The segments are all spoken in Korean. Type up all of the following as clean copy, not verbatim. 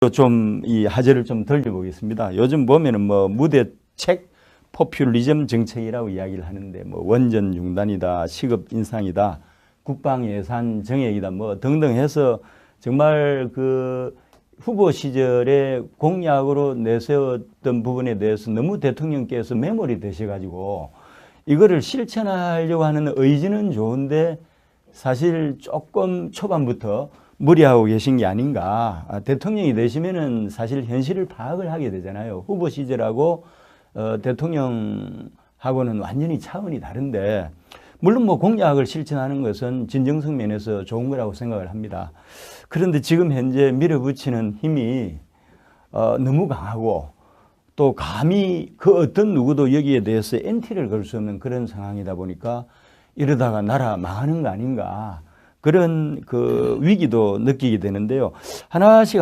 좀 이 화제를 좀 돌려보겠습니다. 요즘 보면은 뭐 무대책 포퓰리즘 정책이라고 이야기를 하는데 뭐 원전 융단이다, 시급 인상이다, 국방 예산 정액이다 뭐 등등 해서 정말 그 후보 시절에 공약으로 내세웠던 부분에 대해서 너무 대통령께서 매몰이 되셔가지고 이거를 실천하려고 하는 의지는 좋은데 사실 조금 초반부터 무리하고 계신 게 아닌가. 대통령이 되시면은 사실 현실을 파악을 하게 되잖아요. 후보 시절하고 대통령하고는 완전히 차원이 다른데 물론 뭐 공약을 실천하는 것은 진정성 면에서 좋은 거라고 생각을 합니다. 그런데 지금 현재 밀어붙이는 힘이 너무 강하고 또 감히 그 어떤 누구도 여기에 대해서 엔티를 걸 수 없는 그런 상황이다 보니까 이러다가 나라 망하는 거 아닌가. 그런 그 위기도 느끼게 되는데요. 하나씩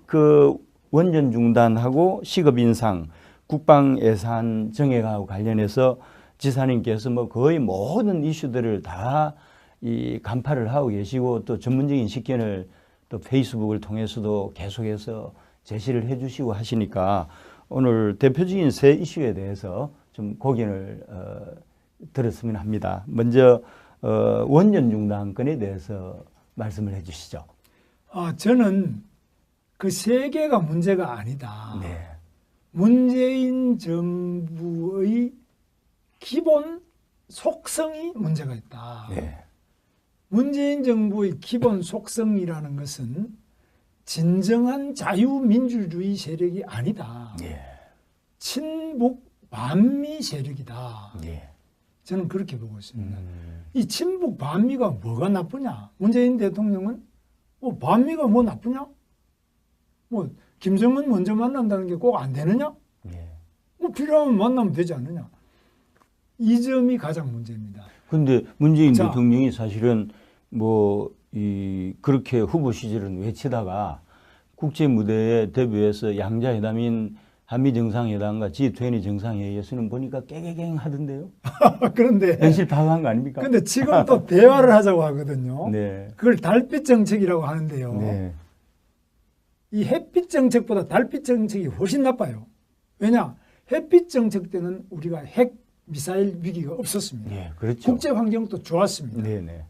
그 원전 중단하고 시급 인상, 국방 예산 정액하고 관련해서 지사님께서 뭐 거의 모든 이슈들을 다 이 간파를 하고 계시고 또 전문적인 식견을 또 페이스북을 통해서도 계속해서 제시를 해 주시고 하시니까 오늘 대표적인 세 이슈에 대해서 좀 고견을 들었으면 합니다. 먼저 원전 중단 건에 대해서 말씀을 해 주시죠. 저는 그 세 개가 문제가 아니다. 네. 문재인 정부의 기본 속성이 문제가 있다. 네. 문재인 정부의 기본 속성이라는 것은 진정한 자유민주주의 세력이 아니다. 네. 친북 반미 세력이다. 네. 저는 그렇게 보고 있습니다. 이 친북 반미가 뭐가 나쁘냐? 문재인 대통령은 반미가 뭐 나쁘냐? 뭐 김정은 먼저 만난다는 게 꼭 안 되느냐? 네. 뭐 필요하면 만나면 되지 않느냐? 이 점이 가장 문제입니다. 근데 문재인 대통령이 사실은 뭐 그렇게 후보 시절은 외치다가 국제 무대에 데뷔해서 양자회담인 한미 정상회담과 G20 정상회의에서는 보니까 깨갱 하던데요. 그런데 현실 파악한 거 아닙니까? 근데 지금 또 대화를 하자고 하거든요. 네. 그걸 달빛 정책이라고 하는데요. 네. 이 햇빛 정책보다 달빛 정책이 훨씬 나빠요. 왜냐? 햇빛 정책 때는 우리가 핵 미사일 위기가 없었습니다. 네, 그렇죠. 국제 환경도 좋았습니다. 네, 네.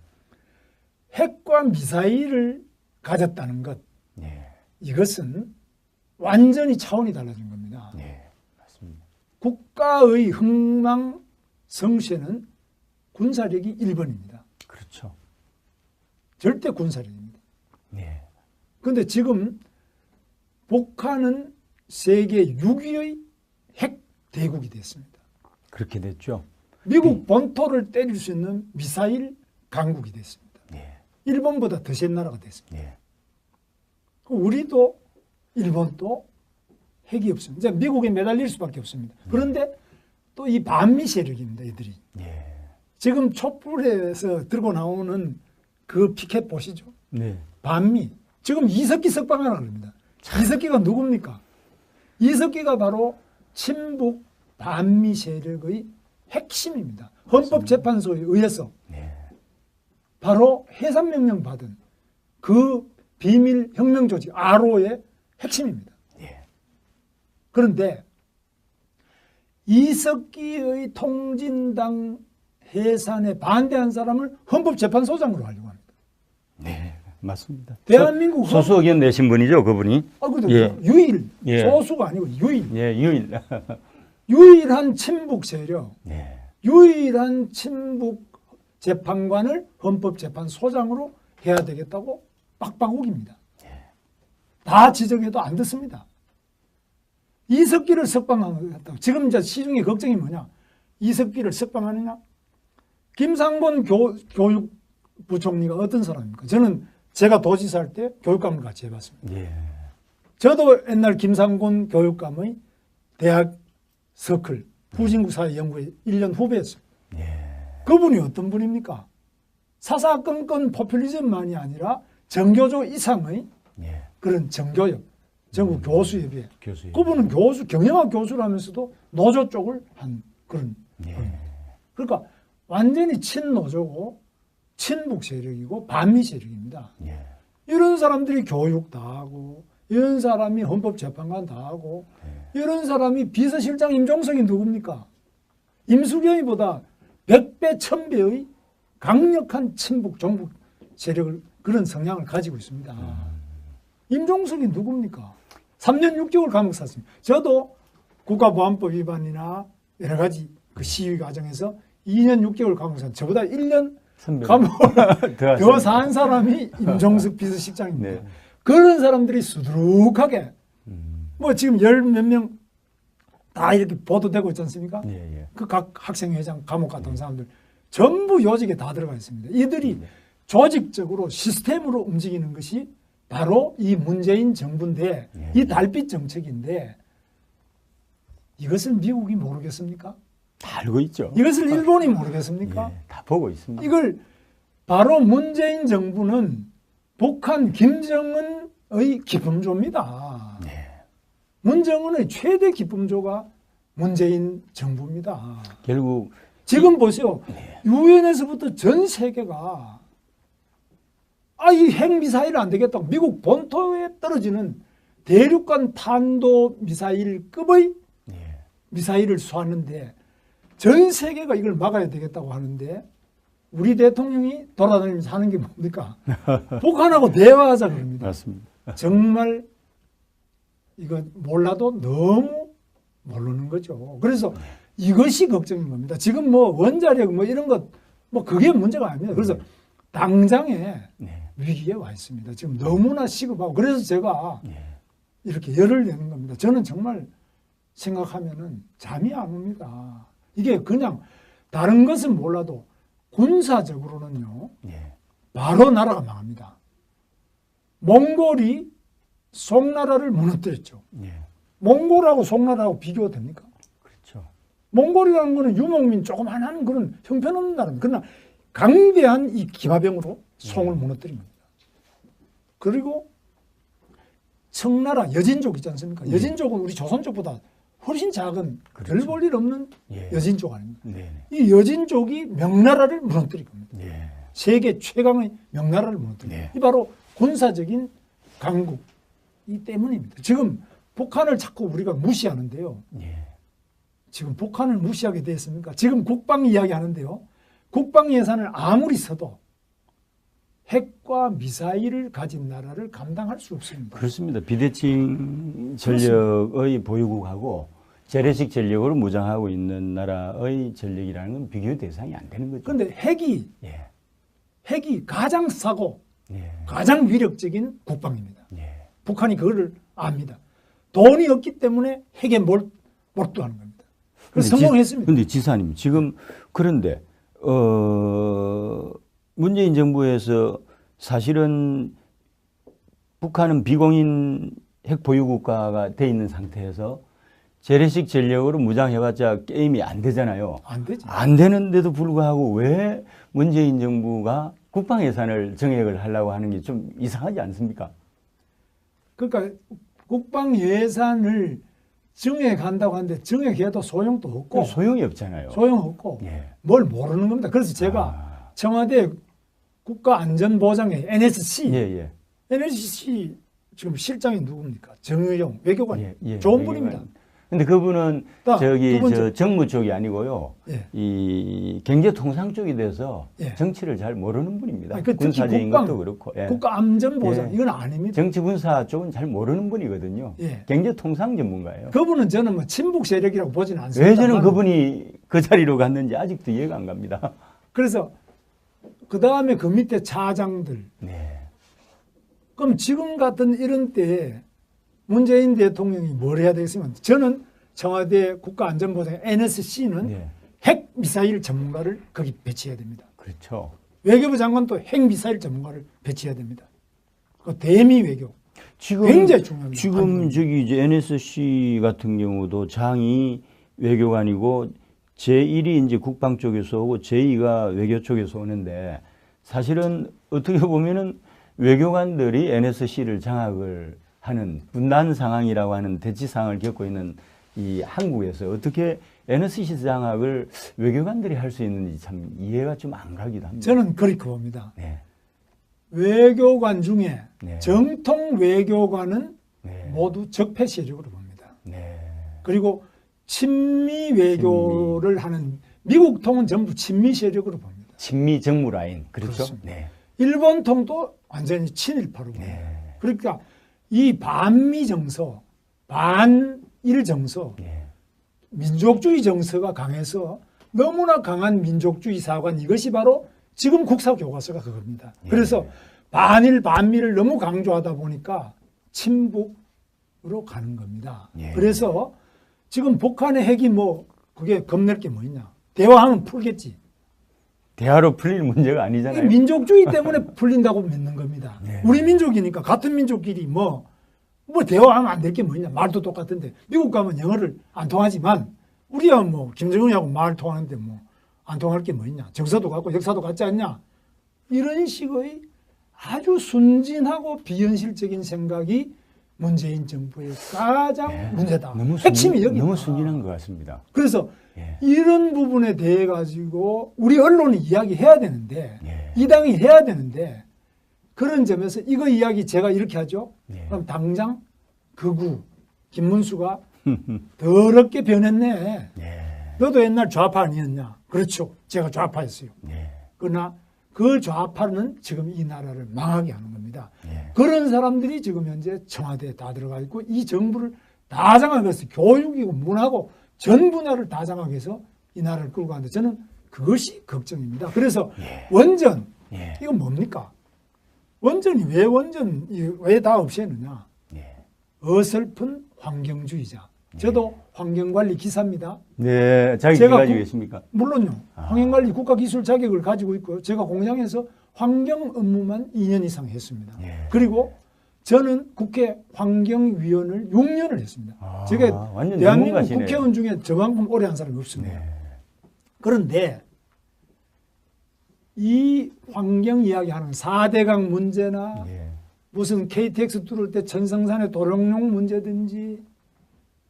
핵과 미사일을 가졌다는 것, 네. 이것은 완전히 차원이 달라진 겁니다. 네, 맞습니다. 국가의 흥망 성쇠는 군사력이 1번입니다. 그렇죠. 절대 군사력입니다. 네. 그런데 지금 북한은 세계 6위의 핵 대국이 됐습니다. 그렇게 됐죠. 미국 본토를 때릴 수 있는 미사일 강국이 됐습니다. 네. 일본보다 더 센 나라가 됐습니다. 네. 우리도 일본도 핵이 없습니다. 이제 미국에 매달릴 수밖에 없습니다. 그런데 또 이 반미 세력입니다. 이들이. 네. 지금 촛불에서 들고 나오는 그 피켓 보시죠. 네. 반미. 지금 이석기 석방하라 그럽니다. 이석기가 누굽니까? 이석기가 바로 친북 반미 세력의 핵심입니다. 헌법재판소에 의해서 네. 바로 해산명령 받은 그 비밀 혁명 조직 RO의 핵심입니다. 네. 그런데 이석기의 통진당 해산에 반대한 사람을 헌법재판소장으로 하려고 합니다. 네. 맞습니다. 대한민국 소수 의견 내신 분이죠, 그분이? 예. 유일, 예. 소수가 아니고 유일. 예, 유일. 유일한 친북 세력, 네. 유일한 친북 재판관을 헌법재판소장으로 해야 되겠다고 빡빡 우깁니다. 다 지적해도 안 듣습니다. 이석기를 석방하겠다고. 지금 이제 시중에 걱정이 뭐냐? 이석기를 석방하느냐? 김상곤 교육부총리가 어떤 사람입니까? 저는 제가 도지사 할 때 교육감을 같이 해봤습니다. 예. 저도 옛날 김상곤 교육감의 대학 서클 후진국 사회연구회 1년 후배였어요. 예. 그분이 어떤 분입니까? 사사건건 포퓰리즘만이 아니라 정교조 이상의 예. 그런 정교협, 전국 교수협의회. 교수님. 그분은 교수, 경영학 교수라면서도 노조 쪽을 한 그런. 예. 그러니까 완전히 친노조고 친북 세력이고 반미 세력입니다. 예. 이런 사람들이 교육 다 하고 이런 사람이 헌법재판관 다 하고 이런 사람이 비서실장 임종석이 누굽니까? 임수경이보다 100배, 1000배의 강력한 친북, 종북 세력을 그런 성향을 가지고 있습니다. 임종석이 누굽니까? 3년 6개월 감옥 샀습니다. 저도 국가보안법 위반이나 여러 가지 그 시위 과정에서 2년 6개월 감옥 샀습니다. 저보다 1년 감옥을 더 산 사람이 임종석 비서실장입니다. 네. 그런 사람들이 수두룩하게 뭐 지금 열 몇 명 다 이렇게 보도되고 있지 않습니까? 예, 예. 그 각 학생회장 감옥 갔던 사람들 전부 요직에 다 들어가 있습니다. 이들이 조직적으로 시스템으로 움직이는 것이 바로 이 문재인 정부인데 이 달빛 정책인데 이것을 미국이 모르겠습니까? 다 알고 있죠. 이것을 일본이 모르겠습니까? 예, 다 보고 있습니다. 이걸 바로 문재인 정부는 북한 김정은의 기품조입니다. 네. 문정은의 최대 기품조가 문재인 정부입니다. 결국 지금 보세요. 유엔에서부터 전 세계가 이 핵미사일 안 되겠다고 미국 본토에 떨어지는 대륙간 탄도 미사일급의 예. 미사일을 쏘았는데 전 세계가 이걸 막아야 되겠다고 하는데 우리 대통령이 돌아다니면서 하는 게 뭡니까? 북한하고 대화하자 그럽니다. 맞습니다. 정말 이거 몰라도 너무 모르는 거죠. 그래서 이것이 걱정인 겁니다. 지금 뭐 원자력 뭐 이런 것 뭐 그게 문제가 아닙니다. 그래서 당장에 네. 위기에 와 있습니다. 지금 너무나 시급하고 그래서 제가 예. 이렇게 열을 내는 겁니다. 저는 정말 생각하면은 잠이 안 옵니다. 이게 그냥 다른 것은 몰라도 군사적으로는요. 예. 바로 나라가 망합니다. 몽골이 송나라를 무너뜨렸죠. 예. 몽골하고 송나라하고 비교가 됩니까? 그렇죠. 몽골이라는 거는 유목민 조그만한 그런 형편없는 나라입니다. 그러나 강대한 이 기마병으로 송을 무너뜨린 겁니다. 그리고 청나라 여진족 있지 않습니까? 여진족은 우리 조선족보다 훨씬 작은 그렇죠. 별 볼 일 없는 예. 여진족 아닙니까? 네. 이 여진족이 명나라를 무너뜨린 겁니다. 예. 세계 최강의 명나라를 무너뜨린 네. 이 바로 군사적인 강국이 때문입니다. 지금 북한을 자꾸 우리가 무시하는데요. 예. 지금 북한을 무시하게 됐습니까? 지금 국방 이야기 하는데요. 국방 예산을 아무리 써도 핵과 미사일을 가진 나라를 감당할 수 없습니다. 그렇습니다. 비대칭 전력의 보유국하고 재래식 전력으로 무장하고 있는 나라의 전력이라는 건 비교 대상이 안 되는 거죠. 그런데 예. 핵이 가장 싸고 예. 가장 위력적인 국방입니다. 예. 북한이 그거를 압니다. 돈이 없기 때문에 핵에 몰두하는 겁니다. 그래서 성공했습니다. 그런데 지사님 지금 그런데 문재인 정부에서 사실은 북한은 비공인 핵 보유 국가가 돼 있는 상태에서 재래식 전력으로 무장해봤자 게임이 안 되잖아요. 안 되죠. 안 되는데도 불구하고 왜 문재인 정부가 국방 예산을 정액을 하려고 하는 게 좀 이상하지 않습니까? 그러니까 국방 예산을 정액한다고 하는데 정액해도 소용도 없고 소용이 없잖아요. 소용없고 예. 뭘 모르는 겁니다. 그래서 제가 청와대 국가안전보장회 NSC 예, 예. NSC 지금 실장이 누굽니까? 정의용 외교관 예, 예. 좋은 분입니다. 근데 그분은 자, 저기 두 번째. 저 정무 쪽이 아니고요. 예. 이 경제통상 쪽이 돼서 예. 정치를 잘 모르는 분입니다. 아니, 그 특히 군사적인 국방, 것도 그렇고. 예. 국가안전보장 예. 이건 아닙니다. 정치 군사 쪽은 잘 모르는 분이거든요. 예. 경제통상 전문가예요. 그분은 저는 뭐 친북 세력이라고 보지는 않습니다. 왜 저는 그분이 그 자리로 갔는지 아직도 이해가 안 갑니다. 그래서 그 다음에 그 밑에 차장들. 네. 그럼 지금 같은 이런 때에 문재인 대통령이 뭘 해야 되겠습니까? 저는 청와대 국가안전보장 NSC는 네. 핵 미사일 전문가를 거기 배치해야 됩니다. 그렇죠. 외교부 장관도 핵 미사일 전문가를 배치해야 됩니다. 그 대미 외교 지금 굉장히 중요합니다. 지금 저기 이제 NSC 같은 경우도 장이 외교관이고 제1이 이제 국방 쪽에서 오고 제2가 외교 쪽에서 오는데 사실은 어떻게 보면은 외교관들이 NSC를 장악을 하는 분단 상황이라고 하는 대치 상황을 겪고 있는 이 한국에서 어떻게 NSC 장악을 외교관들이 할 수 있는지 참 이해가 좀 안 가기도 합니다. 저는 그렇게 봅니다. 네. 외교관 중에 네. 정통 외교관은 네. 모두 적폐 세력으로 봅니다. 네. 그리고 친미 외교를 하는 미국 통은 전부 친미 세력으로 봅니다. 친미 정무 라인 그렇죠? 그렇습니다. 네. 일본 통도 완전히 친일파로 봅니다. 네. 그러니까 이 반미 정서, 반일 정서, 네. 민족주의 정서가 강해서 너무나 강한 민족주의 사관 이것이 바로 지금 국사 교과서가 그겁니다. 예. 그래서 반일 반미를 너무 강조하다 보니까 친북으로 가는 겁니다. 예. 그래서 지금 북한의 핵이 뭐 그게 겁낼 게 뭐 있냐? 대화하면 풀겠지. 대화로 풀릴 문제가 이 아니잖아요. 민족주의 때문에 풀린다고 믿는 겁니다. 네. 우리 민족이니까 같은 민족끼리 뭐 대화하면 안 될 게 뭐 있냐? 말도 똑같은데 미국 가면 영어를 안 통하지만 우리야 뭐 김정은하고 말 통하는데 뭐 안 통할 게 뭐 있냐? 정서도 같고 역사도 같지 않냐? 이런 식의 아주 순진하고 비현실적인 생각이 문재인 정부의 가장 네. 문제다. 너무 핵심이 여기 너무 순진한 것 같습니다. 그래서 예. 이런 부분에 대해 가지고 우리 언론이 이야기해야 되는데 예. 이 당이 해야 되는데 그런 점에서 이거 이야기 제가 이렇게 하죠. 예. 그럼 당장 극우 김문수가 더럽게 변했네. 예. 너도 옛날 좌파 아니었냐? 그렇죠. 제가 좌파였어요. 예. 그러나 그 좌파는 지금 이 나라를 망하게 하는 겁니다. 예. 그런 사람들이 지금 현재 청와대에 다 들어가 있고 이 정부를 다 장악하게 해서 교육이고 문화고 전 분야를 다 장악해서 해서 이 나라를 끌고 가는데 저는 그것이 걱정입니다. 그래서 예. 원전 예. 이건 뭡니까? 원전이 왜 다 없애느냐? 예. 어설픈 환경주의자. 저도 환경관리 기사입니다. 네, 자격이 제가 가지고 계십니까? 물론요. 환경관리 국가기술 자격을 가지고 있고요. 제가 공장에서 환경 업무만 2년 이상 했습니다. 예. 그리고 저는 국회 환경위원을 6년을 했습니다. 아, 제가 완전 대한민국 전문가시네요. 국회의원 중에 저만큼 오래 한 사람이 없습니다. 네. 그런데 이 환경 이야기하는 4대강 문제나 예. 무슨 KTX 뚫을 때 천성산의 도롱뇽 문제든지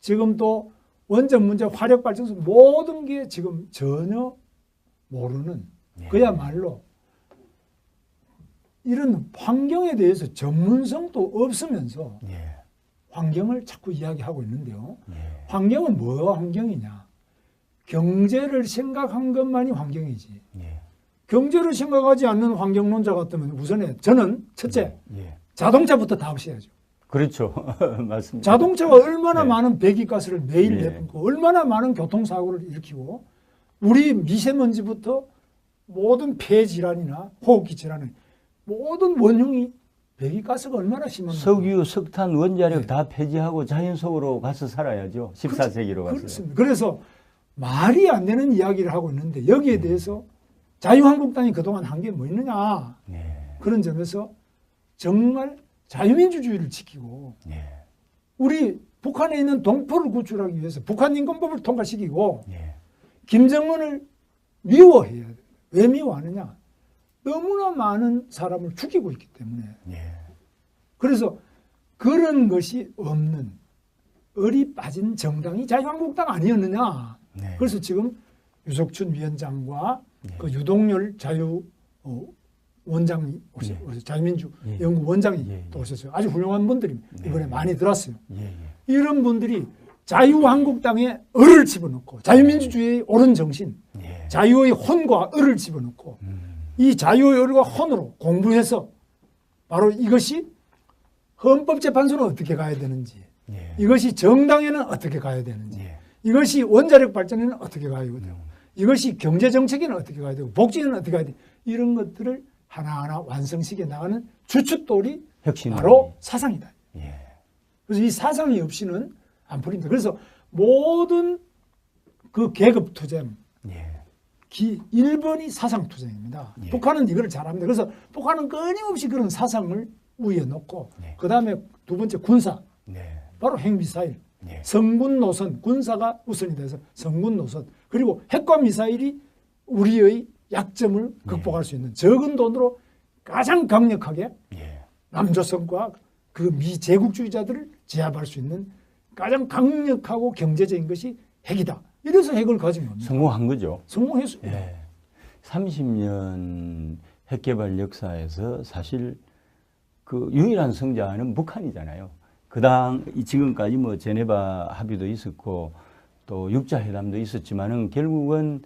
지금 또 원전 문제, 화력발전소 모든 게 지금 전혀 모르는 예. 그야말로 이런 환경에 대해서 전문성도 없으면서 예. 환경을 자꾸 이야기하고 있는데요. 예. 환경은 뭐가 환경이냐? 경제를 생각한 것만이 환경이지. 예. 경제를 생각하지 않는 환경론자 같으면 우선에 저는 첫째 예. 자동차부터 다 없애야죠. 그렇죠. 맞습니다. 자동차가 얼마나 네. 많은 배기가스를 매일 네. 내뿜고 얼마나 많은 교통사고를 일으키고 우리 미세먼지부터 모든 폐질환이나 호흡기 질환은 모든 원흉이 배기가스가 얼마나 심합니까? 석유, 석탄, 원자력 네. 다 폐지하고 자연 속으로 가서 살아야죠. 14세기로 가서. 그렇습니다. 그래서 말이 안 되는 이야기를 하고 있는데 여기에 대해서 자유한국당이 그동안 한 게 뭐 있느냐. 네. 그런 점에서 정말 자유민주주의를 지키고 예. 우리 북한에 있는 동포를 구출하기 위해서 북한인권법을 통과시키고 예. 김정은을 미워해야 돼. 왜 미워하느냐? 너무나 많은 사람을 죽이고 있기 때문에. 예. 그래서 그런 것이 없는 얼이 빠진 정당이 자유한국당 아니었느냐. 네. 그래서 지금 유석춘 위원장과 네. 그 유동열 원장이 오셨어요. 네. 자유민주 예. 연구 원장이 예. 또 오셨어요. 아주 훌륭한 분들이 네. 이번에 많이 들었어요. 예. 예. 이런 분들이 자유한국당에 을을 집어넣고 자유민주주의의 옳은 정신, 예. 자유의 혼과 을을 집어넣고 이 자유의 을과 혼으로 공부해서 바로 이것이 헌법재판소는 어떻게 가야 되는지, 예. 이것이 정당에는 어떻게 가야 되는지, 예. 이것이 원자력 발전에는 어떻게 가야 되고, 이것이 경제정책에는 어떻게 가야 되고, 복지는 어떻게 가야 되고, 이런 것들을 하나하나 완성시켜 나가는 주춧돌이 혁신. 바로 사상이다. 예. 그래서 이 사상이 없이는 안 풀립니다. 그래서 모든 그 계급투쟁, 예. 1번이 사상투쟁입니다. 예. 북한은 이걸 잘합니다. 그래서 북한은 끊임없이 그런 사상을 위에 놓고 네. 그 다음에 두 번째 군사, 네. 바로 핵미사일, 예. 성군 노선, 군사가 우선이 돼서 성군 노선, 그리고 핵과 미사일이 우리의 약점을 극복할 수 있는 적은 돈으로 가장 강력하게 예. 남조선과 그 미제국주의자들을 제압할 수 있는 가장 강력하고 경제적인 것이 핵이다. 이래서 핵을 가지고 옵니다. 성공한 거죠. 성공했습니다. 예. 30년 핵개발 역사에서 사실 그 유일한 승자는 북한이잖아요. 지금까지 뭐 제네바 합의도 있었고 또 육자 회담도 있었지만은 결국은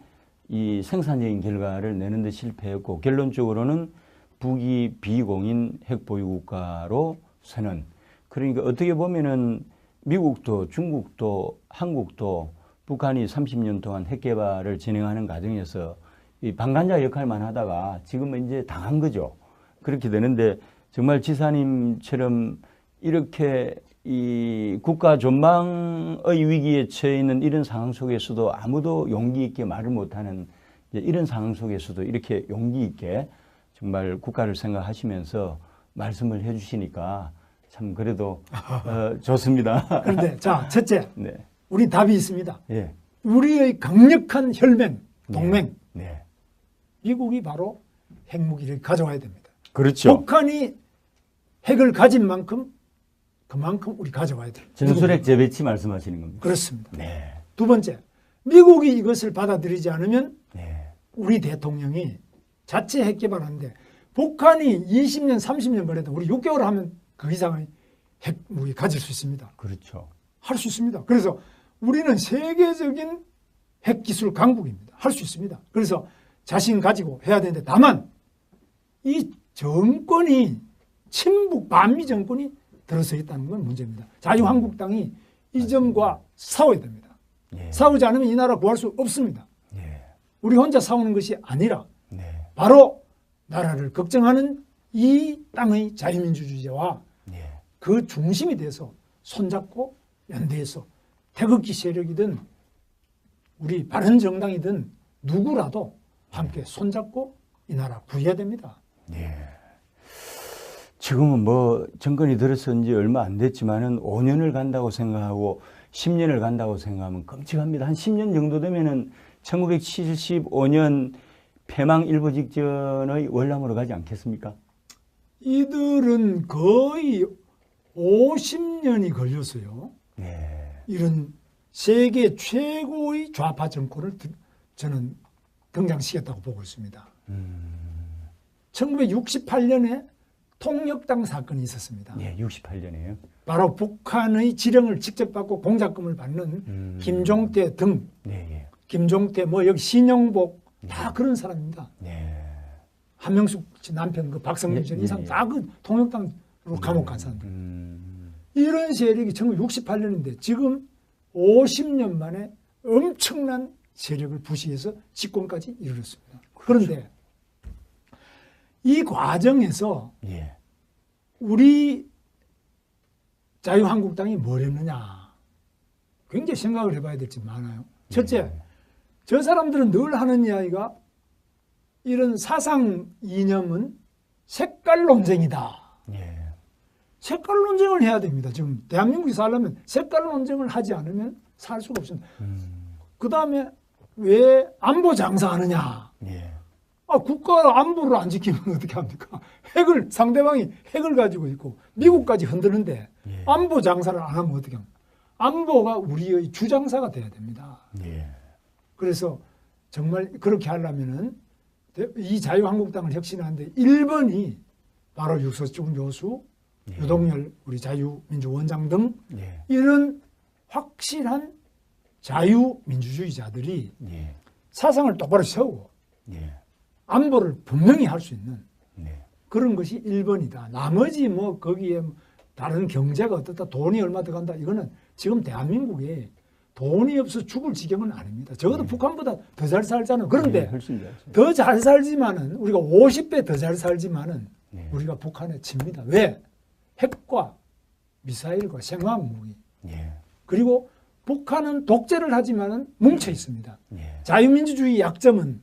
이 생산적인 결과를 내는 데 실패했고 결론적으로는 북이 비공인 핵 보유 국가로 서는, 그러니까 어떻게 보면은 미국도 중국도 한국도 북한이 30년 동안 핵 개발을 진행하는 과정에서 이 방관자 역할만 하다가 지금은 이제 당한 거죠. 그렇게 되는데 정말 지사님처럼 이렇게 이 국가 전망의 위기에 처해 있는 이런 상황 속에서도 아무도 용기 있게 말을 못하는 이런 상황 속에서도 이렇게 용기 있게 정말 국가를 생각하시면서 말씀을 해주시니까 참 그래도 좋습니다. 그런데 자, 첫째, 네. 우리 답이 있습니다. 예. 우리의 강력한 혈맹, 동맹, 네. 미국이 바로 핵무기를 가져와야 됩니다. 그렇죠. 북한이 핵을 가진 만큼 그만큼 우리 가져와야 됩니다. 전술핵 재배치 말씀하시는 겁니다. 그렇습니다. 네. 두 번째, 미국이 이것을 받아들이지 않으면 네. 우리 대통령이 자체 핵 개발하는데 북한이 20년, 30년 걸려도 우리 6개월 하면 그 이상의 핵무기 가질 수 있습니다. 그렇죠. 할 수 있습니다. 그래서 우리는 세계적인 핵기술 강국입니다. 할 수 있습니다. 그래서 자신 가지고 해야 되는데 다만 이 정권이 친북 반미 정권이 들어서 있다는 건 문제입니다. 자유한국당이 이 점과 싸워야 됩니다. 예. 싸우지 않으면 이 나라 구할 수 없습니다. 예. 우리 혼자 싸우는 것이 아니라 네. 바로 나라를 걱정하는 이 땅의 자유민주주의와 예. 그 중심이 돼서 손잡고 연대해서 태극기 세력이든 우리 바른정당이든 누구라도 함께 손잡고 이 나라 구해야 됩니다. 예. 지금은 뭐 정권이 들어선 지 얼마 안 됐지만은 5년을 간다고 생각하고 10년을 간다고 생각하면 끔찍합니다. 한 10년 정도 되면은 1975년 폐망 일보 직전의 월남으로 가지 않겠습니까? 이들은 거의 50년이 걸렸어요. 네. 이런 세계 최고의 좌파 정권을 저는 등장시켰다고 보고 있습니다. 1968년에 통역당 사건이 있었습니다. 예, 68년이에요. 바로 북한의 지령을 직접 받고 공작금을 받는 김종태 등, 네, 예. 김종태 뭐 여기 신영복 다 그런 사람입니다. 네. 한명숙 씨 남편 그 박성준 씨 예, 이상 예. 다 그 통역당으로 감옥 간 사람들. 이런 세력이 1968년인데 지금 50년 만에 엄청난 세력을 부시해서 집권까지 이르렀습니다. 그런데 이 과정에서 예. 우리 자유한국당이 뭘 했느냐 굉장히 생각을 해봐야 될 점 많아요. 첫째, 저 사람들은 늘 하는 이야기가 이런 사상 이념은 색깔 논쟁이다. 예. 색깔 논쟁을 해야 됩니다. 지금 대한민국이 살려면 색깔 논쟁을 하지 않으면 살 수가 없습니다. 그 다음에 왜 안보 장사하느냐. 예. 국가 안보를 안 지키면 어떻게 합니까? 상대방이 핵을 가지고 있고 미국까지 흔드는데 예. 안보 장사를 안 하면 어떻게 합니까? 안보가 우리의 주장사가 돼야 됩니다. 예. 그래서 정말 그렇게 하려면은 이 자유한국당을 혁신하는데 1번이 바로 유석준 교수, 예. 유동열 우리 자유민주원장 등 예. 이런 확실한 자유민주주의자들이 예. 사상을 똑바로 세우고 예. 안보를 분명히 할 수 있는 네. 그런 것이 1번이다. 나머지 뭐 거기에 다른 경제가 어떻다, 돈이 얼마 들어간다, 이거는 지금 대한민국에 돈이 없어 죽을 지경은 아닙니다. 적어도 북한보다 더 잘 살잖아요. 그런데 예, 훨씬 잘 더 잘 살지만은 우리가 50배 더 잘 살지만은 네. 우리가 북한에 집니다. 왜? 핵과 미사일과 생화학 무기. 예. 그리고 북한은 독재를 하지만은 뭉쳐 있습니다. 예. 자유민주주의 약점은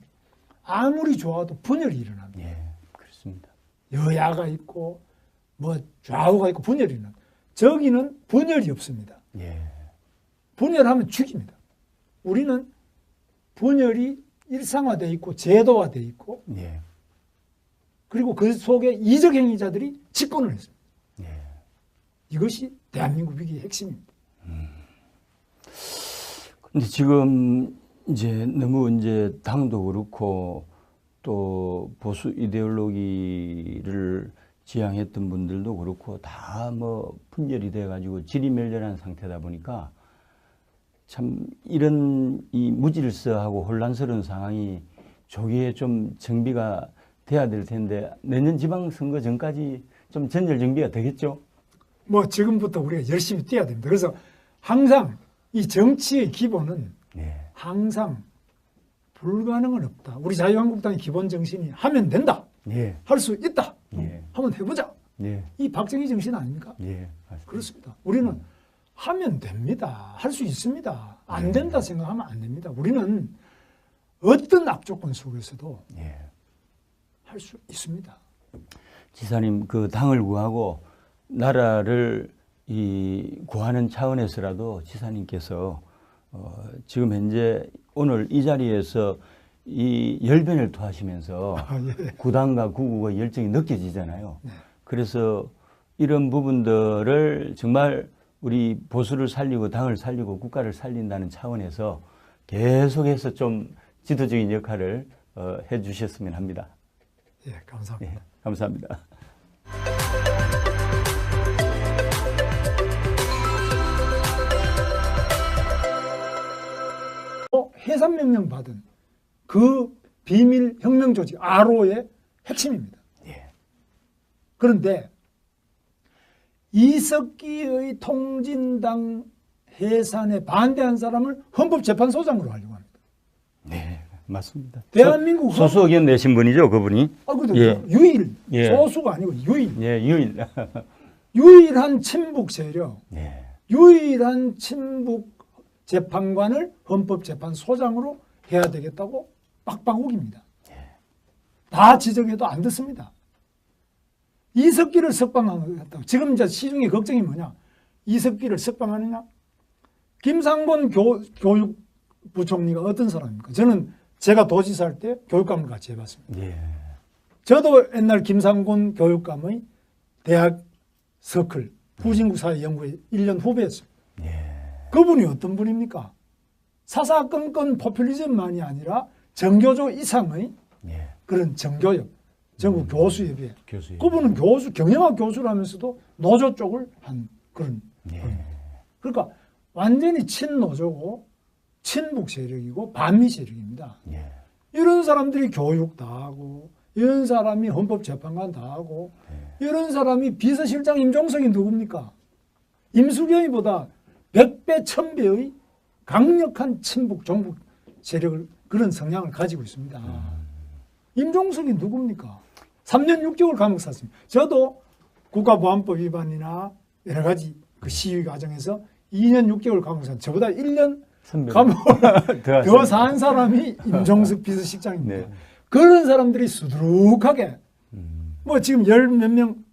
아무리 좋아도 분열이 일어납니다. 예. 그렇습니다. 여야가 있고 뭐 좌우가 있고 분열이 일어납니다. 저기는 분열이 없습니다. 예. 분열하면 죽입니다. 우리는 분열이 일상화되어 있고 제도화되어 있고 예. 그리고 그 속에 이적 행위자들이 집권을 했습니다. 예. 이것이 대한민국 위기의 핵심입니다. 근데 지금 이제 너무 이제 당도 그렇고 또 보수 이데올로기를 지향했던 분들도 그렇고 다 뭐 분열이 돼가지고 지리멸렬한 상태다 보니까 참 이런 이 무질서하고 혼란스러운 상황이 조기에 좀 정비가 돼야 될 텐데 내년 지방선거 전까지 좀 전열 정비가 되겠죠? 뭐 지금부터 우리가 열심히 뛰어야 됩니다. 그래서 항상 이 정치의 기본은 네. 항상 불가능은 없다. 우리 자유한국당의 기본 정신이 하면 된다. 예. 할 수 있다. 예. 한번 해보자. 예. 이 박정희 정신 아닙니까? 예. 맞습니다. 그렇습니다. 우리는 하면 됩니다. 할 수 있습니다. 안 된다 생각하면 안 됩니다. 우리는 어떤 악조건 속에서도 예. 할 수 있습니다. 지사님 그 당을 구하고 나라를 구하는 차원에서라도 지사님께서 지금 현재 오늘 이 자리에서 이 열변을 토하시면서 예. 구당과 구국의 열정이 느껴지잖아요. 네. 그래서 이런 부분들을 정말 우리 보수를 살리고 당을 살리고 국가를 살린다는 차원에서 계속해서 좀 지도적인 역할을 해 주셨으면 합니다. 예, 감사합니다. 예, 감사합니다. 해산명령 받은 그 비밀 혁명 조직 RO의 핵심입니다. 예. 그런데 이석기의 통진당 해산에 반대한 사람을 헌법재판소장으로 하려고 합니다. 네, 맞습니다. 대한민국 소수 의견 내신 분이죠, 그분이? 그렇죠. 예. 유일, 예. 소수가 아니고 유일. 예, 유일. 유일한 친북 세력, 예. 유일한 친북 재판관을 헌법재판소장으로 해야 되겠다고 빡빡 우깁니다. 다 지적해도 안 듣습니다. 이석기를 석방하겠다고. 지금 이제 시중에 걱정이 뭐냐? 이석기를 석방하느냐? 김상곤 교육부총리가 어떤 사람입니까? 저는 제가 도지사 할 때 교육감을 같이 해봤습니다. 예. 저도 옛날 김상곤 교육감의 대학 서클 후진국사회연구회 1년 후배였습니다. 예. 그분이 어떤 분입니까? 사사건건 포퓰리즘만이 아니라 정교조 이상의 예. 그런 정교협, 전국 교수협의회. 교수님. 그분은 교수, 경영학 교수라면서도 노조 쪽을 한 그런 예. 분입니다. 그러니까 완전히 친노조고 친북 세력이고 반미 세력입니다. 예. 이런 사람들이 교육 다 하고 이런 사람이 헌법재판관 다 하고 이런 사람이 비서실장 임종석이 누굽니까? 임수경이보다 100배, 1000배의 강력한 친북, 종북 세력을 그런 성향을 가지고 있습니다. 임종석이 누굽니까? 3년 6개월 감옥 샀습니다. 저도 국가보안법 위반이나 여러 가지 그 시위 과정에서 2년 6개월 감옥 샀습니다. 저보다 1년 감옥 더 산 사람이 임종석 비서실장입니다. 네. 그런 사람들이 수두룩하게 뭐 지금 열 몇 명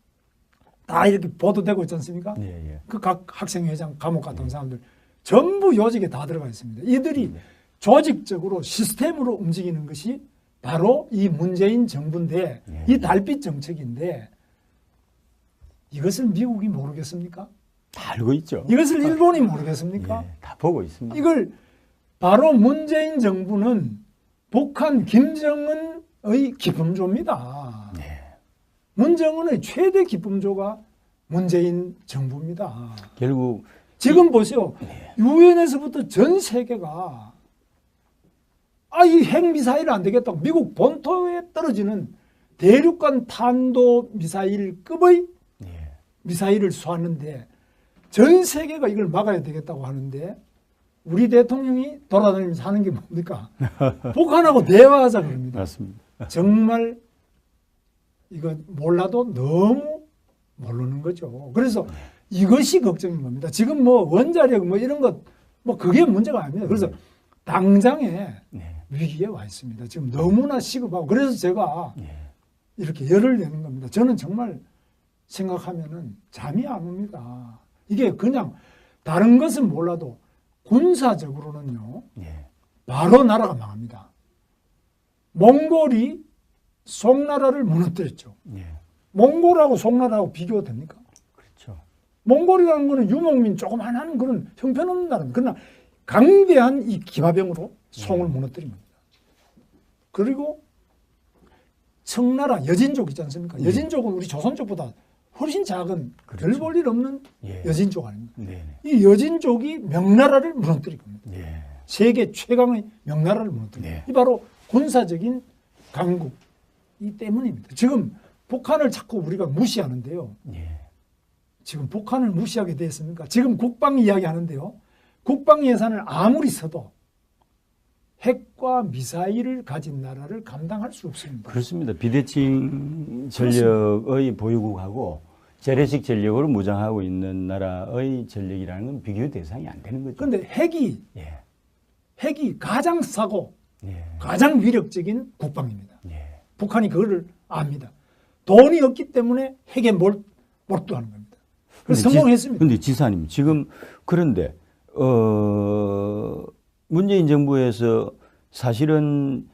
다 이렇게 보도되고 있지 않습니까? 예. 예. 그 각 학생회장 감옥 갔던 사람들 전부 요직에 다 들어가 있습니다. 이들이 조직적으로 시스템으로 움직이는 것이 바로 이 문재인 정부인데 이 달빛 정책인데 이것을 미국이 모르겠습니까? 다 알고 있죠. 이것을 일본이 모르겠습니까? 예. 다 보고 있습니다. 이걸 바로 문재인 정부는 북한 김정은의 기품조입니다. 네. 문정은의 최대 기품조가 문재인 정부입니다. 결국 지금 보세요. 유엔에서부터 전 세계가 이 핵미사일 안 되겠다고 미국 본토에 떨어지는 대륙간 탄도미사일급의 예. 미사일을 쏘았는데 전 세계가 이걸 막아야 되겠다고 하는데 우리 대통령이 돌아다니면서 하는 게 뭡니까? 북한하고 대화하자 그럽니다. 맞습니다. 정말 이거 몰라도 너무 모르는 거죠. 그래서 이것이 걱정인 겁니다. 지금 뭐 원자력 뭐 이런 것 뭐 그게 문제가 아닙니다. 그래서 당장에 네. 위기에 와 있습니다. 지금 너무나 시급하고 그래서 제가 예. 이렇게 열을 내는 겁니다. 저는 정말 생각하면은 잠이 안 옵니다. 이게 그냥 다른 것은 몰라도 군사적으로는요. 예. 바로 나라가 망합니다. 몽골이 송나라를 무너뜨렸죠. 예. 몽골하고 송나라하고 비교가 됩니까? 그렇죠. 몽골이라는 거는 유목민 조그만한 그런 형편없는 나라입니다. 그러나 강대한 이 기마병으로 송을 무너뜨린 겁니다. 그리고 청나라 여진족 있지 않습니까? 여진족은 우리 조선족보다 훨씬 작은 그렇죠. 별 볼 일 없는 예. 여진족 아닙니까? 네. 이 여진족이 명나라를 무너뜨릴 겁니다. 예. 세계 최강의 명나라를 무너뜨립니다. 네. 이 바로 군사적인 강국이 때문입니다. 지금 북한을 자꾸 우리가 무시하는데요. 예. 지금 북한을 무시하게 됐습니까? 지금 국방 이야기 하는데요. 국방 예산을 아무리 써도 핵과 미사일을 가진 나라를 감당할 수 없습니다. 그렇습니다. 비대칭 전력의 보유국하고 재래식 전력으로 무장하고 있는 나라의 전력이라는 건 비교 대상이 안 되는 거죠. 그런데 핵이 예. 가장 싸고 예. 가장 위력적인 국방입니다. 예. 북한이 그거를 압니다. 돈이 없기 때문에 핵에 몰두하는 겁니다. 그래서 성공했습니다. 그런데 지사님 지금 그런데 문재인 정부에서 사실은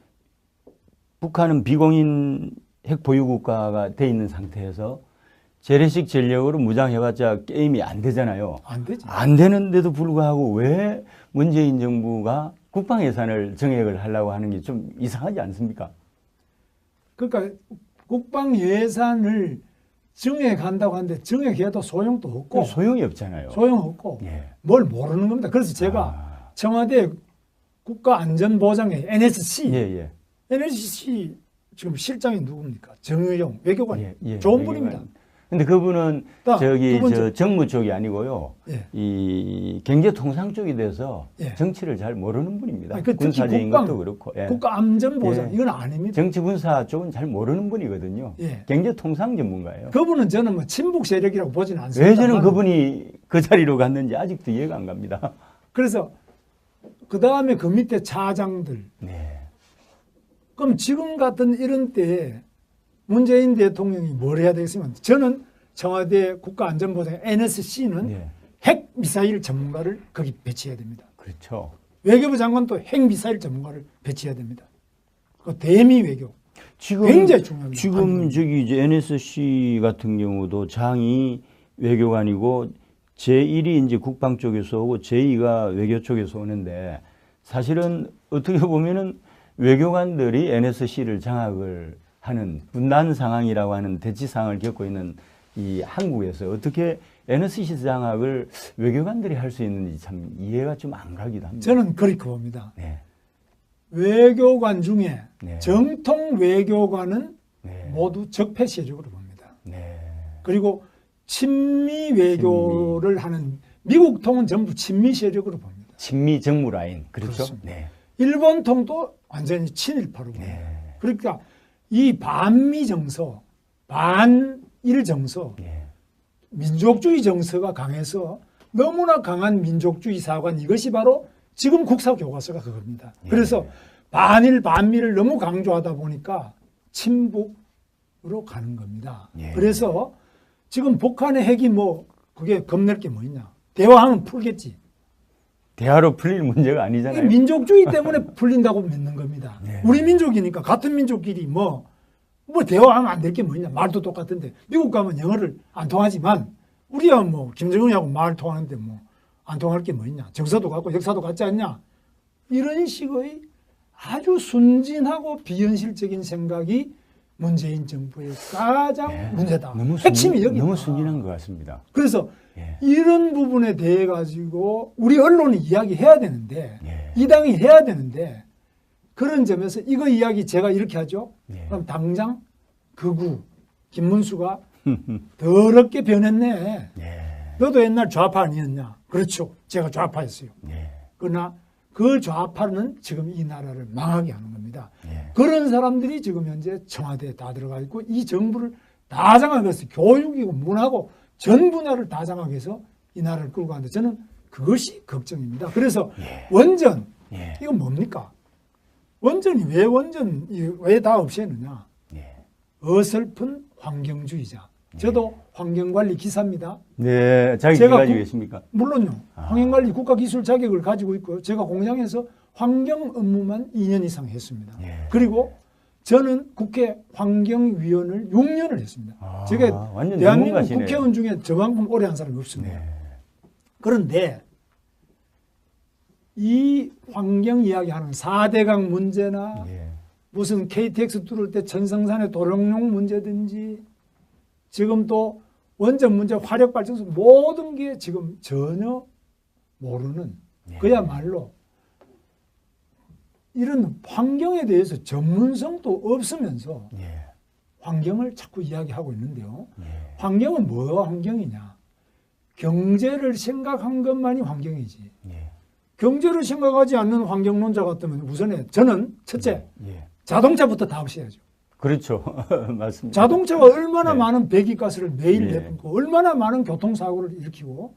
북한은 비공인 핵 보유 국가가 돼 있는 상태에서 재래식 전력으로 무장해봤자 게임이 안 되잖아요. 안 되지. 안 되는데도 불구하고 왜 문재인 정부가 국방 예산을 정액을 하려고 하는 게 좀 이상하지 않습니까? 그러니까 국방 예산을 정액한다고 하는데 정액해도 소용도 없고 소용이 없잖아요. 소용없고 예. 뭘 모르는 겁니다. 그래서 제가 청와대 국가안전보장회 NSC 예. NSC 지금 실장이 누굽니까? 정의용 외교관 예. 좋은 분입니다. 근데 그분은 저기 두 번째. 저 정무 쪽이 아니고요. 예. 이 경제통상 쪽이 돼서 예. 정치를 잘 모르는 분입니다. 아니, 그 특히 군사적인 국방, 것도 그렇고. 예. 국가안전보장 예. 이건 아닙니다. 정치 군사 쪽은 잘 모르는 분이거든요. 예. 경제통상 전문가예요. 그분은 저는 뭐 친북 세력이라고 보지는 않습니다. 왜 저는 그분이 그 자리로 갔는지 아직도 이해가 안 갑니다. 그래서 그 다음에 그 밑에 차장들. 네. 그럼 지금 같은 이런 때에 문재인 대통령이 뭘 해야 되겠으면 저는 청와대 국가안전보장 NSC는 네. 핵 미사일 전문가를 거기 배치해야 됩니다. 그렇죠. 외교부 장관도 핵 미사일 전문가를 배치해야 됩니다. 그 대미 외교 지금 굉장히 중요합니다. 지금 저기 이제 NSC 같은 경우도 장이 외교관이고 제1이 이제 국방 쪽에서 오고 제2가 외교 쪽에서 오는데 사실은 어떻게 보면은 외교관들이 NSC를 장악을 하는 분단 상황이라고 하는 대치 상황을 겪고 있는 이 한국에서 어떻게 NSC 장악을 외교관들이 할 수 있는지 참 이해가 좀 안 가기도 합니다. 저는 그렇게 봅니다. 네. 외교관 중에 네. 정통 외교관은 네. 모두 적폐 세력으로 봅니다. 네. 그리고 친미 외교를 하는 미국 통은 전부 친미 세력으로 봅니다. 친미 정무 라인 그렇죠? 그렇습니다. 네. 일본 통도 완전히 친일파로 봅니다. 네. 그러니까 이 반미 정서, 반일 정서, 네. 민족주의 정서가 강해서 너무나 강한 민족주의 사관 이것이 바로 지금 국사교과서가 그겁니다. 예. 그래서 반일 반미를 너무 강조하다 보니까 친북으로 가는 겁니다. 예. 그래서 지금 북한의 핵이 뭐 그게 겁낼 게 뭐 있냐. 대화하면 풀겠지. 대화로 풀릴 문제가 이게 아니잖아요. 민족주의 때문에 풀린다고 믿는 겁니다. 예. 우리 민족이니까 같은 민족끼리 뭐 대화하면 안 될 게 뭐 있냐. 말도 똑같은데 미국 가면 영어를 안 통하지만 우리야 뭐 김정은하고 말 통하는데 뭐 안 통할 게 뭐 있냐. 정서도 같고 역사도 같지 않냐. 이런 식의 아주 순진하고 비현실적인 생각이 문재인 정부의 가장 네. 문제다. 너무 핵심이 여기다. 너무 순진한 것 같습니다. 그래서 예. 이런 부분에 대해 가지고 우리 언론이 이야기해야 되는데 예. 이 당이 해야 되는데 그런 점에서 이거 이야기 제가 이렇게 하죠. 예. 그럼 당장 극우 김문수가 더럽게 변했네. 예. 너도 옛날 좌파 아니었냐? 그렇죠. 제가 좌파였어요. 예. 그러나 그 좌파는 지금 이 나라를 망하게 하는 겁니다. 예. 그런 사람들이 지금 현재 청와대에 다 들어가 있고 이 정부를 다 장악해서 교육이고 문화고 전 분야를 다 장악해서 이 나라를 끌고 가는데 저는 그것이 걱정입니다. 그래서 예. 원전 예. 이건 뭡니까? 원전이 왜 다 없애느냐? 예. 어설픈 환경주의자. 저도 환경관리 기사입니다. 네, 자격이 제가 가지고 계십니까? 물론요. 환경관리 국가기술 자격을 가지고 있고요. 제가 공장에서 환경 업무만 2년 이상 했습니다. 예. 그리고 저는 국회 환경위원을 6년을 했습니다. 아, 제가 완전 대한민국 전문가시네요. 국회의원 중에 저만큼 오래 한 사람이 없습니다. 네. 그런데 이 환경 이야기하는 4대강 문제나 예. 무슨 KTX 뚫을 때 천성산의 도롱뇽 문제든지 지금 또 원전 문제, 화력발전소 모든 게 지금 전혀 모르는 그야말로 이런 환경에 대해서 전문성도 없으면서 환경을 자꾸 이야기하고 있는데요. 환경은 뭐가 환경이냐? 경제를 생각한 것만이 환경이지. 경제를 생각하지 않는 환경론자 같으면 우선에 저는 첫째 자동차부터 다 없애야죠. 그렇죠. 맞습니다. 자동차가 얼마나 많은 배기가스를 매일 내뿜고 얼마나 많은 교통사고를 일으키고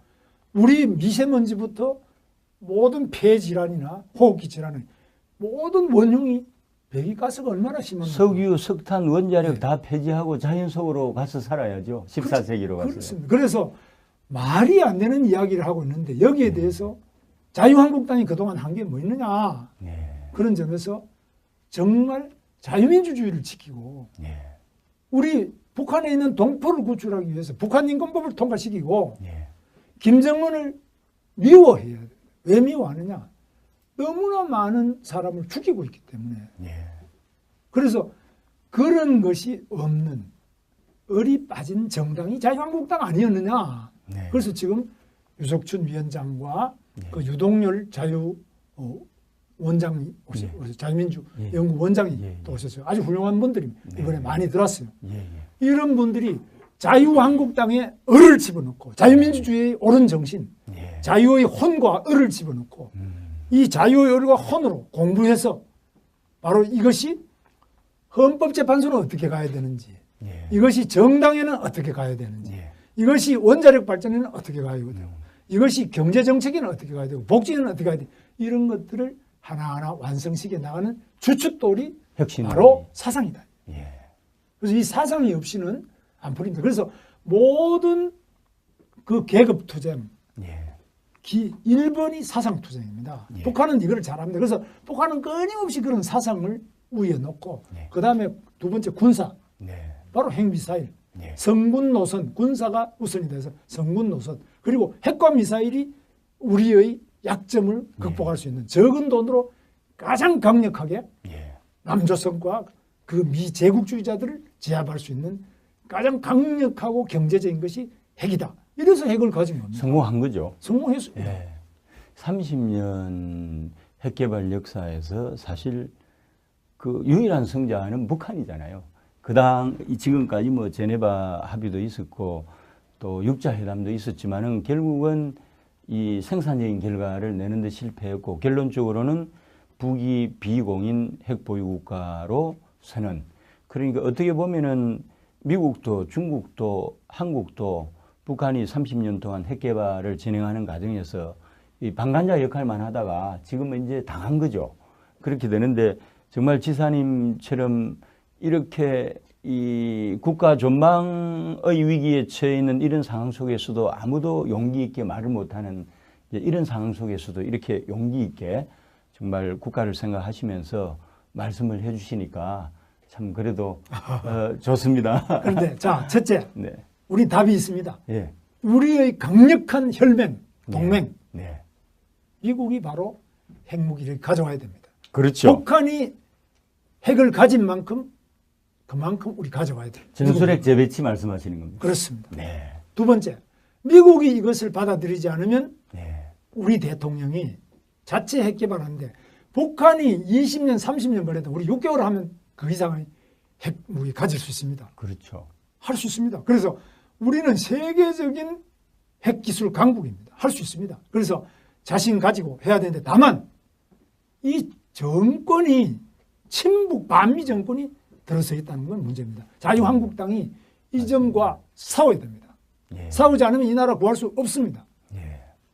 우리 미세먼지부터 모든 폐 질환이나 호흡기 질환의 모든 원흉이 배기가스가 얼마나 심한가. 석유, 석탄, 원자력 다 폐지하고 자연 속으로 가서 살아야죠. 14세기로 가서. 그렇습니다. 그래서 말이 안 되는 이야기를 하고 있는데 여기에 대해서 자유한국당이 그동안 한 게 뭐 있느냐. 그런 점에서 정말 자유민주주의를 지키고 우리 북한에 있는 동포를 구출하기 위해서 북한인권법을 통과시키고 김정은을 미워해야 돼요. 왜 미워하느냐? 너무나 많은 사람을 죽이고 있기 때문에. 그래서 그런 것이 없는 얼이 빠진 정당이 자유한국당 아니었느냐. 그래서 지금 유석춘 위원장과 그 유동열 원장이 오셨어요. 자유민주 연구 원장이 또 오셨어요. 아주 훌륭한 분들이 이번에 많이 들었어요. 이런 분들이 자유한국당에 을을 집어넣고 자유민주주의의 옳은 정신, 자유의 혼과 을을 집어넣고 이 자유의 을과 혼으로 공부해서 바로 이것이 헌법재판소는 어떻게 가야 되는지, 이것이 정당에는 어떻게 가야 되는지, 이것이 원자력 발전에는 어떻게 가야 되고, 이것이 경제정책에는 어떻게 가야 되고, 복지에는 어떻게 가야 되고, 이런 것들을 하나하나 완성시켜 나가는 주춧돌이 바로 사상이다. 그래서 이 사상이 없이는 안 풀립니다. 그래서 모든 그 계급투쟁, 1번이 사상투쟁입니다. 북한은 이걸 잘합니다. 그래서 북한은 끊임없이 그런 사상을 위에 놓고 그 다음에 두 번째 군사, 바로 핵미사일, 성군 노선, 군사가 우선이 돼서 성군 노선, 그리고 핵과 미사일이 우리의 약점을 극복할 수 있는 적은 돈으로 가장 강력하게 남조선과 그 미제국주의자들을 제압할 수 있는 가장 강력하고 경제적인 것이 핵이다. 이래서 핵을 가진 겁니다. 성공한 거죠. 성공했습니다. 30년 핵개발 역사에서 사실 그 유일한 승자는 북한이잖아요. 지금까지 뭐 제네바 합의도 있었고 또 육자회담도 있었지만은 결국은 이 생산적인 결과를 내는 데 실패했고 결론적으로는 북이 비공인 핵보유국가로 서는, 그러니까 어떻게 보면은 미국도 중국도 한국도 북한이 30년 동안 핵개발을 진행하는 과정에서 이 방관자 역할만 하다가 지금은 이제 당한 거죠. 그렇게 되는데 정말 지사님처럼 이렇게 이 국가 전망의 위기에 처해 있는 이런 상황 속에서도 아무도 용기 있게 말을 못하는 이런 상황 속에서도 이렇게 용기 있게 정말 국가를 생각하시면서 말씀을 해주시니까 참 그래도 좋습니다. 그런데 자, 첫째, 우리 답이 있습니다. 우리의 강력한 혈맹, 동맹, 미국이 바로 핵무기를 가져와야 됩니다. 그렇죠. 북한이 핵을 가진 만큼 그만큼 우리 가져와야 돼요. 전술핵 재배치 말씀하시는 겁니다. 그렇습니다. 두 번째, 미국이 이것을 받아들이지 않으면 우리 대통령이 자체 핵 개발하는데 북한이 20년, 30년 걸려도 우리 6개월 하면 그 이상의 핵무기 가질 수 있습니다. 그렇죠. 할 수 있습니다. 그래서 우리는 세계적인 핵기술 강국입니다. 할 수 있습니다. 그래서 자신 가지고 해야 되는데 다만 이 정권이 친북 반미 정권이 들어서 있다는 건 문제입니다. 자유한국당이 이 점과 싸워야 됩니다. 싸우지 않으면 이 나라 구할 수 없습니다.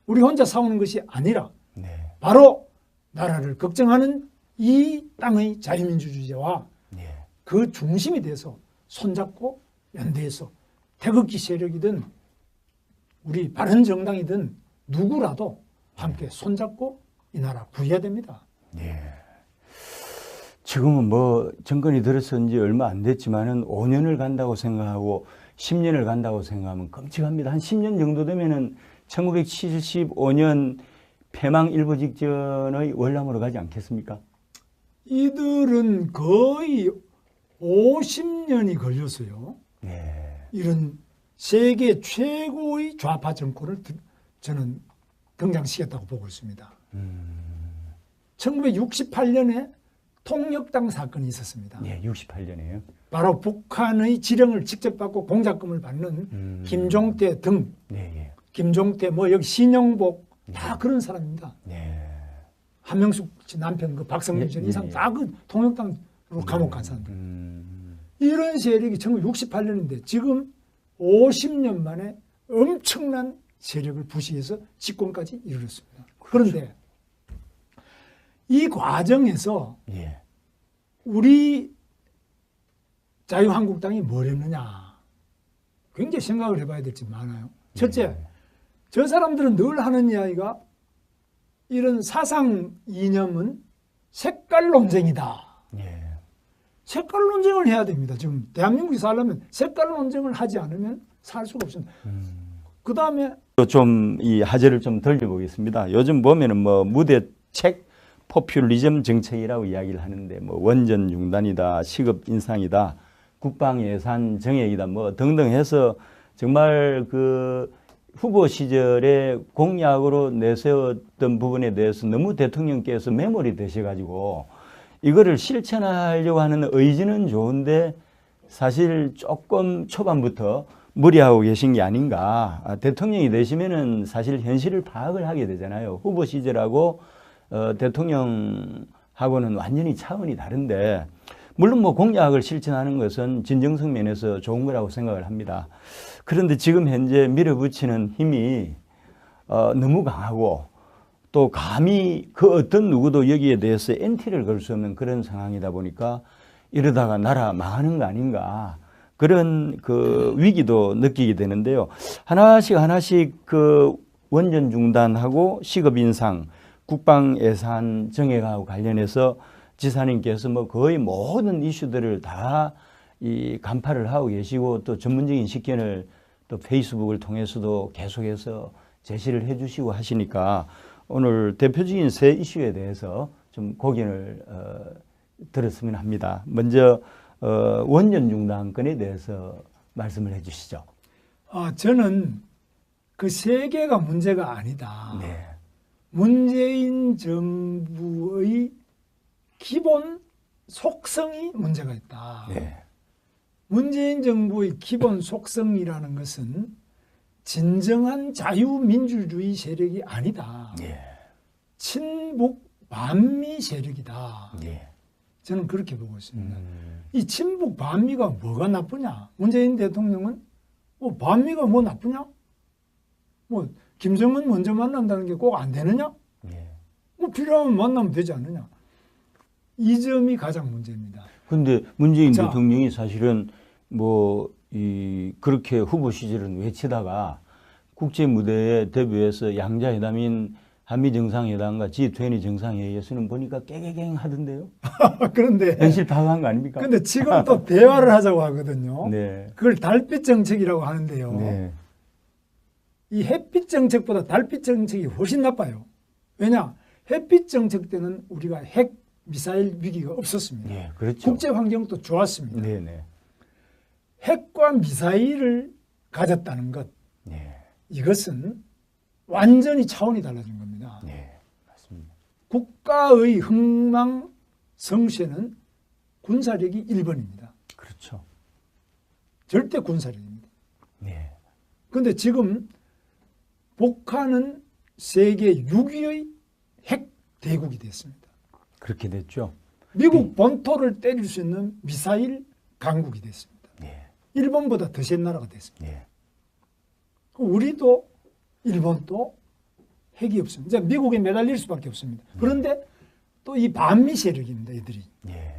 우리 혼자 싸우는 것이 아니라 바로 나라를 걱정하는 이 땅의 자유민주주의와 그 중심이 돼서 손잡고 연대해서 태극기 세력이든 우리 바른정당이든 누구라도 함께 손잡고 이 나라 구해야 됩니다. 지금은 뭐 정권이 들어선 지 얼마 안 됐지만은 5년을 간다고 생각하고 10년을 간다고 생각하면 끔찍합니다. 한 10년 정도 되면은 1975년 폐망 일부 직전의 월남으로 가지 않겠습니까? 이들은 거의 50년이 걸렸어요. 네. 이런 세계 최고의 좌파 정권을 저는 등장시켰다고 보고 있습니다. 1968년에 통역당 사건이 있었습니다. 네, 68년이에요. 바로 북한의 지령을 직접 받고 공작금을 받는 김종태 등, 네, 김종태 뭐 여기 신영복 다 그런 사람입니다. 네. 한명숙 씨 남편 그 박성준 씨 이상 다 그 통역당으로 감옥 간 사람들. 이런 세력이 1968년인데 지금 50년 만에 엄청난 세력을 부시해서 집권까지 이르렀습니다. 그런데 이 과정에서 예. 우리 자유한국당이 뭘 했느냐. 굉장히 생각을 해봐야 될 점 많아요. 첫째, 저 사람들은 늘 하는 이야기가 이런 사상 이념은 색깔 논쟁이다. 예. 색깔 논쟁을 해야 됩니다. 지금 대한민국이 살려면 색깔 논쟁을 하지 않으면 살 수가 없습니다. 그 다음에 좀 이 화제를 좀 돌려보겠습니다. 요즘 보면은 뭐 무대책 포퓰리즘 정책이라고 이야기를 하는데 뭐 원전 중단이다, 시급 인상이다, 국방 예산 정액이다, 뭐 등등 해서 정말 그 후보 시절에 공약으로 내세웠던 부분에 대해서 너무 대통령께서 매몰이 되셔가지고 이거를 실천하려고 하는 의지는 좋은데 사실 조금 초반부터 무리하고 계신 게 아닌가. 대통령이 되시면은 사실 현실을 파악을 하게 되잖아요. 후보 시절하고 대통령하고는 완전히 차원이 다른데 물론 뭐 공약을 실천하는 것은 진정성 면에서 좋은 거라고 생각을 합니다. 그런데 지금 현재 밀어붙이는 힘이 너무 강하고 또 감히 그 어떤 누구도 여기에 대해서 엔티를 걸 수 없는 그런 상황이다 보니까 이러다가 나라 망하는 거 아닌가 그런 그 위기도 느끼게 되는데요. 하나씩 그 원전 중단하고 시급 인상, 국방 예산 정액하고 관련해서 지사님께서 뭐 거의 모든 이슈들을 다 이 간파를 하고 계시고 또 전문적인 식견을 또 페이스북을 통해서도 계속해서 제시를 해주시고 하시니까 오늘 대표적인 세 이슈에 대해서 좀 고견을 들었으면 합니다. 먼저 원전 중단건에 대해서 말씀을 해주시죠. 저는 그 세 개가 문제가 아니다. 네. 문재인 정부의 기본 속성이 문제가 있다. 네. 문재인 정부의 기본 속성이라는 것은 진정한 자유민주주의 세력이 아니다. 네. 친북 반미 세력이다. 네. 저는 그렇게 보고 있습니다. 이 친북 반미가 뭐가 나쁘냐? 문재인 대통령은 반미가 뭐 나쁘냐? 뭐 김정은 먼저 만난다는 게 꼭 안 되느냐? 네. 뭐 필요하면 만나면 되지 않느냐? 이 점이 가장 문제입니다. 근데 문재인 자, 대통령이 사실은 뭐 그렇게 후보 시절은 외치다가 국제 무대에 데뷔해서 양자회담인 한미 정상회담과 G20 정상회의에서는 보니까 깨갱 하던데요. 그런데 현실 파악한 거 아닙니까? 근데 지금 또 대화를 하자고 하거든요. 네. 그걸 달빛 정책이라고 하는데요. 네. 이 햇빛 정책보다 달빛 정책이 훨씬 나빠요. 왜냐? 햇빛 정책 때는 우리가 핵 미사일 위기가 없었습니다. 네, 그렇죠. 국제 환경도 좋았습니다. 네, 네. 핵과 미사일을 가졌다는 것, 네. 이것은 완전히 차원이 달라진 겁니다. 네. 맞습니다. 국가의 흥망 성쇠는 군사력이 1번입니다. 그렇죠. 절대 군사력입니다. 네. 그런데 지금 북한은 세계 6위의 핵 대국이 됐습니다. 그렇게 됐죠. 미국 본토를 때릴 수 있는 미사일 강국이 됐습니다. 네. 일본보다 더 센 나라가 됐습니다. 네. 우리도 일본도 핵이 없습니다. 이제 미국에 매달릴 수밖에 없습니다. 그런데 또 이 반미 세력입니다. 이들이. 네.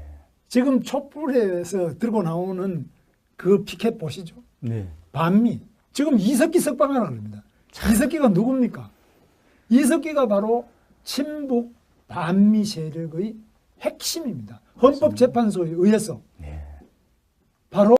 지금 촛불에서 들고 나오는 그 피켓 보시죠. 네. 반미. 지금 이석기 석방하라 그럽니다. 이석기가 누굽니까? 이석기가 바로 친북 반미 세력의 핵심입니다. 헌법재판소에 의해서 네. 바로